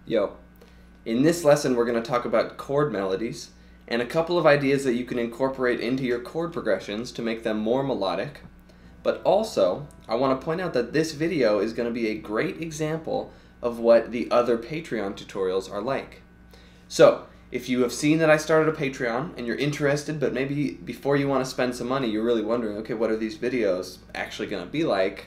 Yo. In this lesson we're going to talk about chord melodies and a couple of ideas that you can incorporate into your chord progressions to make them more melodic. But also, I want to point out that this video is going to be a great example of what the other Patreon tutorials are like. So, if you have seen that I started a Patreon and you're interested, but maybe before you want to spend some money, you're really wondering, okay, what are these videos actually going to be like?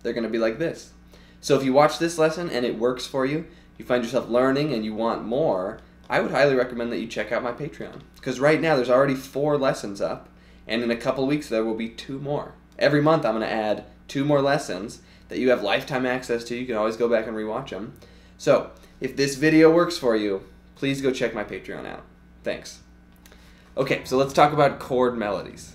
They're going to be like this. So if you watch this lesson and it works for you, you find yourself learning and you want more, I would highly recommend that you check out my Patreon. Because right now there's already 4 lessons up, and in a couple weeks there will be 2 more. Every month I'm going to add 2 more lessons that you have lifetime access to. You can always go back and rewatch them. So if this video works for you, please go check my Patreon out. Thanks. Okay, so let's talk about chord melodies.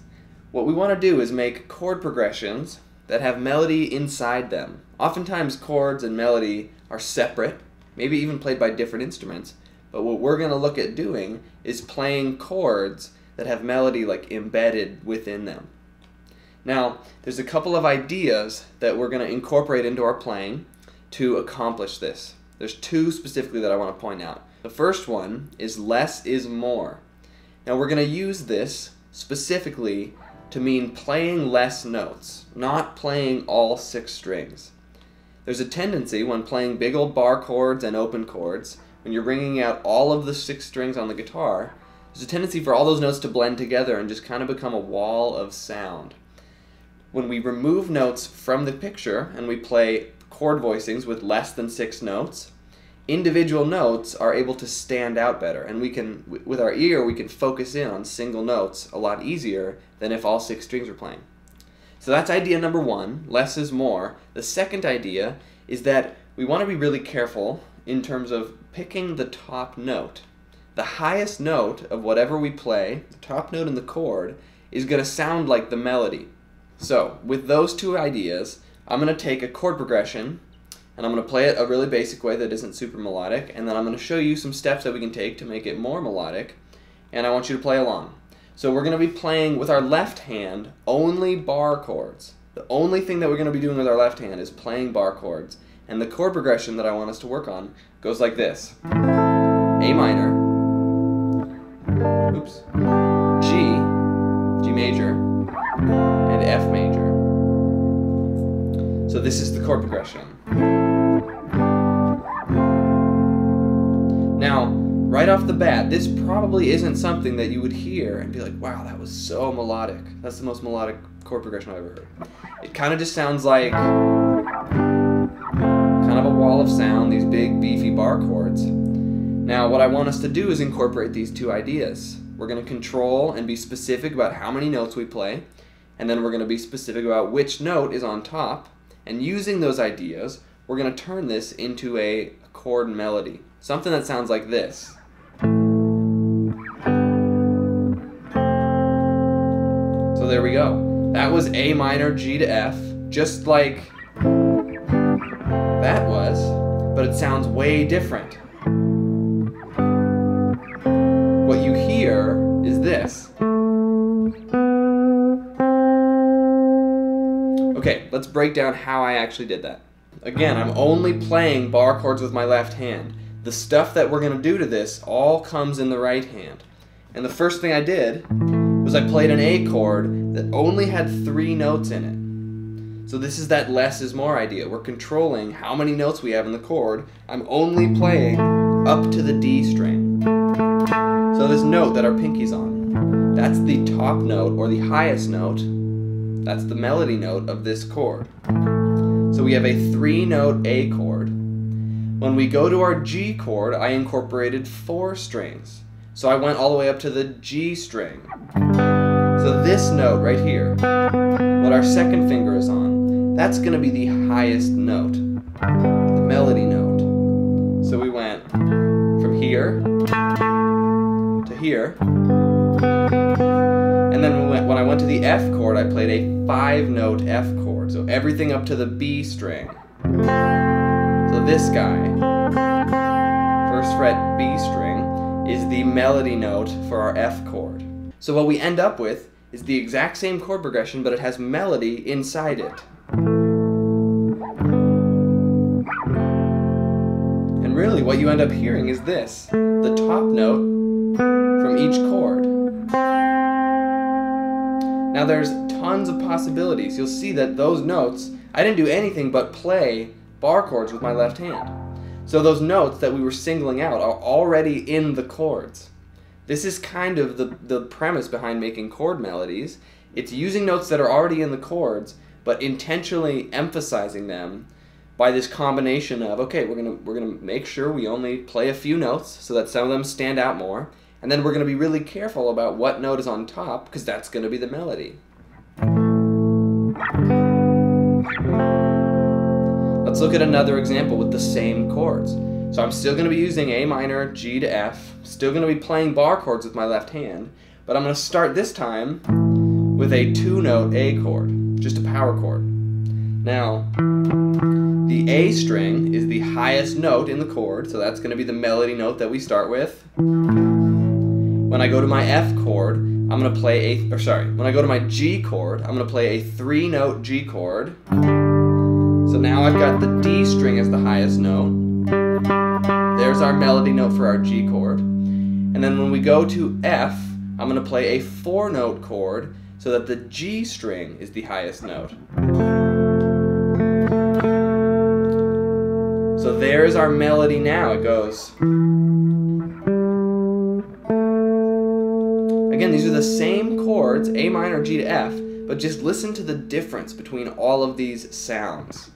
What we want to do is make chord progressions that have melody inside them. Oftentimes chords and melody are separate, maybe even played by different instruments, but what we're going to look at doing is playing chords that have melody like embedded within them. Now, there's a couple of ideas that we're going to incorporate into our playing to accomplish this. There's 2 specifically that I want to point out. The first one is less is more. Now we're going to use this specifically to mean playing less notes, not playing all 6 strings. There's a tendency when playing big old bar chords and open chords, when you're bringing out all of the 6 strings on the guitar, there's a tendency for all those notes to blend together and just kind of become a wall of sound. When we remove notes from the picture and we play chord voicings with less than 6 notes, individual notes are able to stand out better, and we can, with our ear, we can focus in on single notes a lot easier than if all 6 strings are playing. So that's idea number 1, less is more. The second idea is that we want to be really careful in terms of picking the top note. The highest note of whatever we play, the top note in the chord, is going to sound like the melody. So with those 2 ideas, I'm going to take a chord progression and I'm going to play it a really basic way that isn't super melodic, and then I'm going to show you some steps that we can take to make it more melodic, and I want you to play along. So we're going to be playing with our left hand only bar chords. The only thing that we're going to be doing with our left hand is playing bar chords, and the chord progression that I want us to work on goes like this. A minor, oops, G major, and F major. So this is the chord progression. Now, right off the bat, this probably isn't something that you would hear and be like, wow, that was so melodic. That's the most melodic chord progression I've ever heard. It kind of just sounds like kind of a wall of sound, these big beefy bar chords. Now, what I want us to do is incorporate these 2 ideas. We're going to control and be specific about how many notes we play, and then we're going to be specific about which note is on top, and using those ideas, we're going to turn this into a chord melody. Something that sounds like this. So there we go. That was A minor, G to F, just like that was, but it sounds way different. What you hear is this. Okay, let's break down how I actually did that. Again, I'm only playing bar chords with my left hand. The stuff that we're going to do to this all comes in the right hand. And the first thing I did was I played an A chord that only had 3 notes in it. So this is that less is more idea. We're controlling how many notes we have in the chord. I'm only playing up to the D string. So this note that our pinky's on, that's the top note or the highest note. That's the melody note of this chord. So we have a 3-note A chord. When we go to our G chord, I incorporated 4 strings. So I went all the way up to the G string. So this note right here, what our second finger is on, that's going to be the highest note, the melody note. So we went from here to here. And then when I went to the F chord, I played a 5-note F chord. So everything up to the B string. So this guy, 1st fret B string, is the melody note for our F chord. So what we end up with is the exact same chord progression, but it has melody inside it. And really what you end up hearing is this, the top note from each chord. Now there's tons of possibilities. You'll see that those notes, I didn't do anything but play bar chords with my left hand. So those notes that we were singling out are already in the chords. This is kind of the premise behind making chord melodies. It's using notes that are already in the chords, but intentionally emphasizing them by this combination of, okay, we're gonna make sure we only play a few notes so that some of them stand out more, and then we're gonna be really careful about what note is on top, because that's gonna be the melody. Let's look at another example with the same chords. So I'm still gonna be using A minor, G to F, still gonna be playing bar chords with my left hand, but I'm gonna start this time with a 2-note A chord, just a power chord. Now, the A string is the highest note in the chord, so that's going to be the melody note that we start with. When I go to my F chord, I'm going to play when I go to my G chord, I'm going to play a 3-note G chord. So now I've got the D string as the highest note. There's our melody note for our G chord. And then when we go to F, I'm going to play a 4-note chord so that the G string is the highest note. So there's our melody now. It goes. Again, these are the same chords, A minor, G to F, but just listen to the difference between all of these sounds.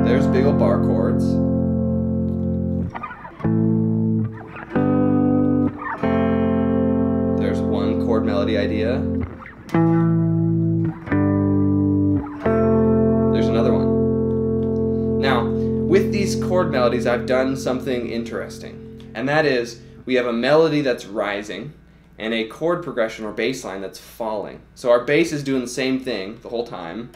There's big old bar chords. There's one chord melody idea. There's another one. Now, with these chord melodies, I've done something interesting, and that is we have a melody that's rising and a chord progression or bass line that's falling. So our bass is doing the same thing the whole time.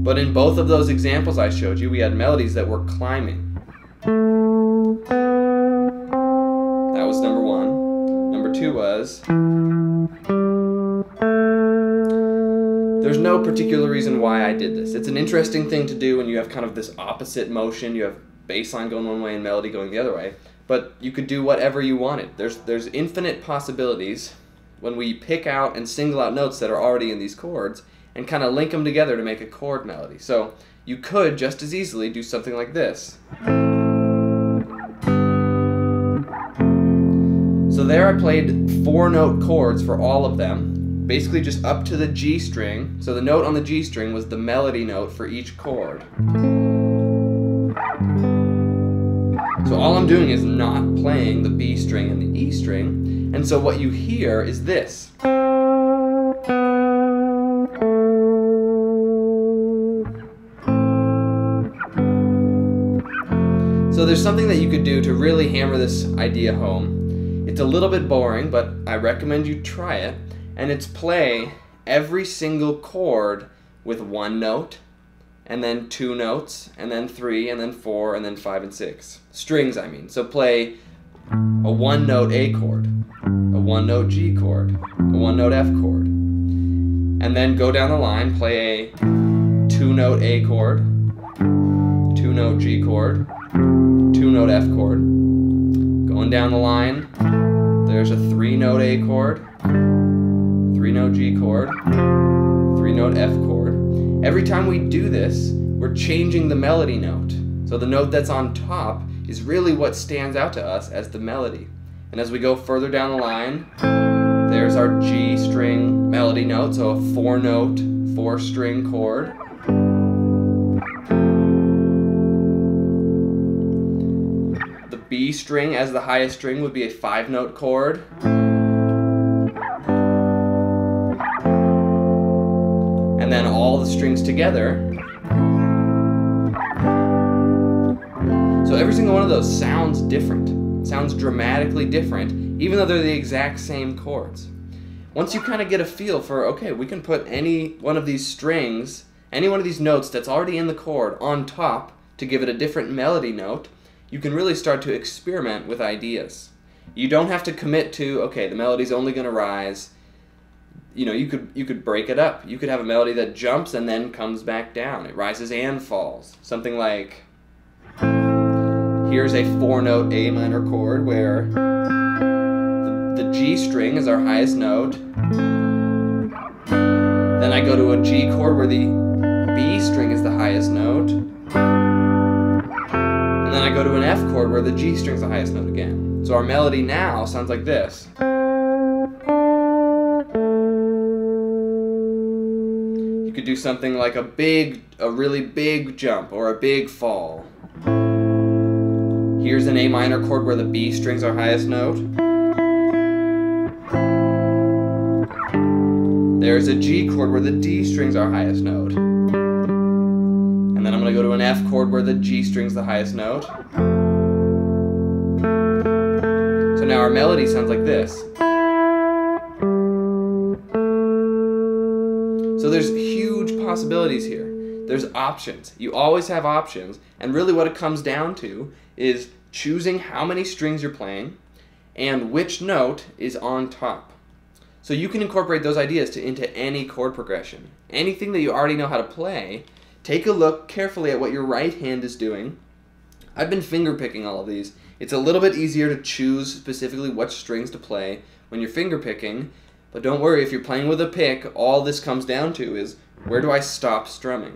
But in both of those examples I showed you, we had melodies that were climbing. That was number one. Number two was... There's no particular reason why I did this. It's an interesting thing to do when you have kind of this opposite motion. You have bass line going one way and melody going the other way. But you could do whatever you wanted. There's infinite possibilities when we pick out and single out notes that are already in these chords and kind of link them together to make a chord melody. So you could just as easily do something like this. So there I played 4-note chords for all of them. Basically just up to the G string. So the note on the G string was the melody note for each chord. So all I'm doing is not playing the B string and the E string, and so what you hear is this. So there's something that you could do to really hammer this idea home. It's a little bit boring, but I recommend you try it. And it's play every single chord with 1 note, and then 2 notes, and then 3, and then 4, and then 5 and 6. Strings, I mean. So play a 1-note A chord, a 1-note G chord, a 1-note F chord. And then go down the line, play a 2-note A chord, 2-note G chord, 2-note F chord. Going down the line, there's a 3-note A chord, 3-note G chord, 3-note F chord. Every time we do this, we're changing the melody note. So the note that's on top is really what stands out to us as the melody. And as we go further down the line, there's our G string melody note, so a 4-note, 4-string chord. The B string as the highest string would be a 5-note chord. And then all the strings together. So every single one of those sounds different, sounds dramatically different, even though they're the exact same chords. Once you kind of get a feel for, okay, we can put any one of these strings, any one of these notes that's already in the chord on top to give it a different melody note, you can really start to experiment with ideas. You don't have to commit to, okay, the melody's only going to rise you could break it up. You could have a melody that jumps and then comes back down. It rises and falls. Something like, here's a 4-note A minor chord where the G string is our highest note. Then I go to a G chord where the B string is the highest note. And then I go to an F chord where the G string is the highest note again. So our melody now sounds like this. You could do something like a really big jump or a big fall. Here's an A minor chord where the B string's our highest note. There's a G chord where the D string's our highest note. And then I'm going to go to an F chord where the G string's the highest note. So now our melody sounds like this. So there's huge possibilities here. There's options. You always have options. And really what it comes down to is choosing how many strings you're playing and which note is on top. So you can incorporate those ideas into any chord progression. Anything that you already know how to play, take a look carefully at what your right hand is doing. I've been finger picking all of these. It's a little bit easier to choose specifically what strings to play when you're finger picking, but don't worry, if you're playing with a pick, all this comes down to is, where do I stop strumming?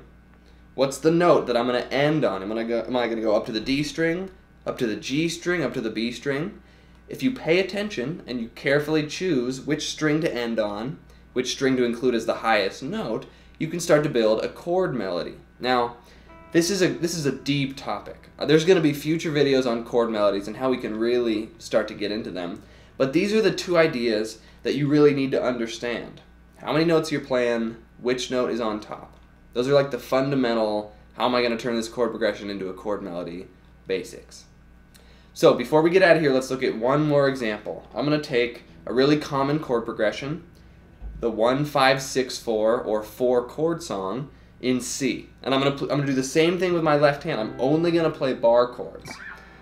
What's the note that I'm going to end on? Am I going to go up to the D string, up to the G string, up to the B string? If you pay attention and you carefully choose which string to end on, which string to include as the highest note, you can start to build a chord melody. Now, this is a deep topic. There's going to be future videos on chord melodies and how we can really start to get into them. But these are the two ideas that you really need to understand. How many notes you're playing, which note is on top. Those are like the fundamental, how am I going to turn this chord progression into a chord melody, basics. So before we get out of here, let's look at one more example. I'm going to take a really common chord progression, the 1-5-6-4 or 4-chord song in C. And I'm going to do the same thing with my left hand. I'm only going to play bar chords.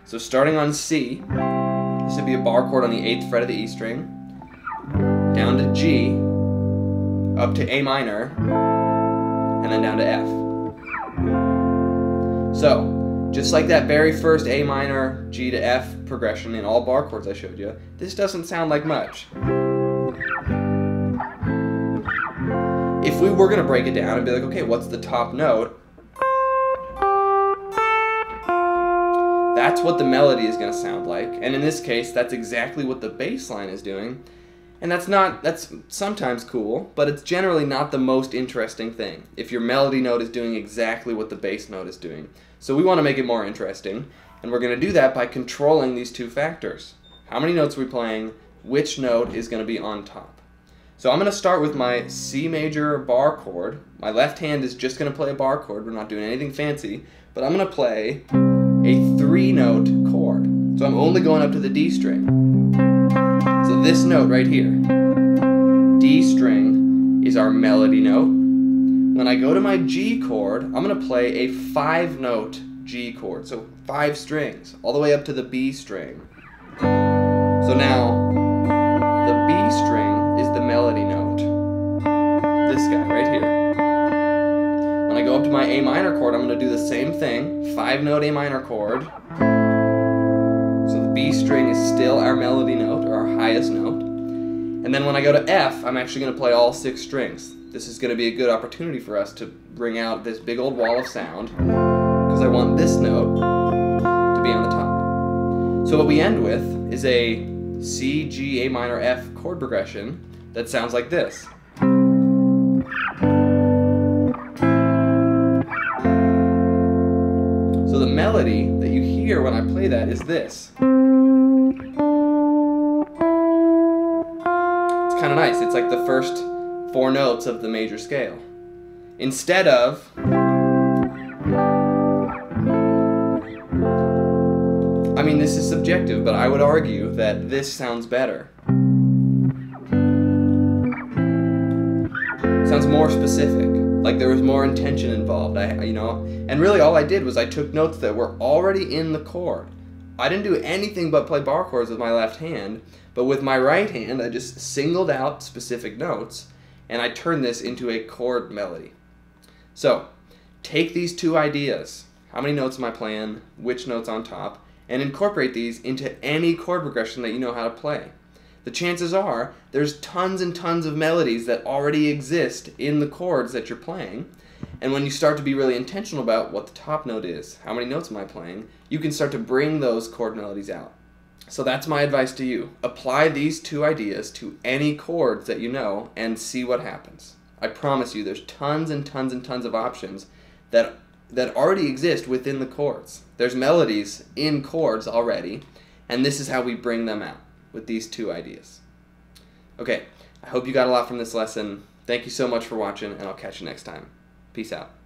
So starting on C, this would be a bar chord on the 8th fret of the E string, down to G, up to A minor, and then down to F. So, just like that very first A minor, G to F progression in all bar chords I showed you, this doesn't sound like much. If we were going to break it down and be like, okay, what's the top note? That's what the melody is going to sound like. And in this case, that's exactly what the bass line is doing. And that's sometimes cool, but it's generally not the most interesting thing if your melody note is doing exactly what the bass note is doing. So we want to make it more interesting, and we're going to do that by controlling these two factors. How many notes are we playing? Which note is going to be on top? So I'm going to start with my C major bar chord. My left hand is just going to play a bar chord. We're not doing anything fancy, but I'm going to play a 3-note chord. So I'm only going up to the D string. So this note right here, D string, is our melody note. When I go to my G chord, I'm going to play a 5-note G chord, so 5 strings, all the way up to the B string. So now, the B string is the melody note. This guy right here. When I go up to my A minor chord, I'm going to do the same thing, 5-note A minor chord. So the B string is still our melody note, or our highest note. And then when I go to F, I'm actually going to play all 6 strings. This is going to be a good opportunity for us to bring out this big old wall of sound, because I want this note to be on the top. So what we end with is a C, G, A minor, F chord progression that sounds like this. So the melody that you hear when I play that is this. It's kind of nice. It's like the first 4 notes of the major scale. Instead of, I mean, this is subjective, but I would argue that this sounds better. Sounds more specific, like there was more intention involved. And really all I did was I took notes that were already in the chord. I didn't do anything but play bar chords with my left hand, but with my right hand I just singled out specific notes and I turn this into a chord melody. So, take these two ideas, how many notes am I playing, which note's on top, and incorporate these into any chord progression that you know how to play. The chances are there's tons and tons of melodies that already exist in the chords that you're playing, and when you start to be really intentional about what the top note is, how many notes am I playing, you can start to bring those chord melodies out. So that's my advice to you. Apply these two ideas to any chords that you know and see what happens. I promise you there's tons and tons and tons of options that already exist within the chords. There's melodies in chords already, and this is how we bring them out with these two ideas. Okay, I hope you got a lot from this lesson. Thank you so much for watching, and I'll catch you next time. Peace out.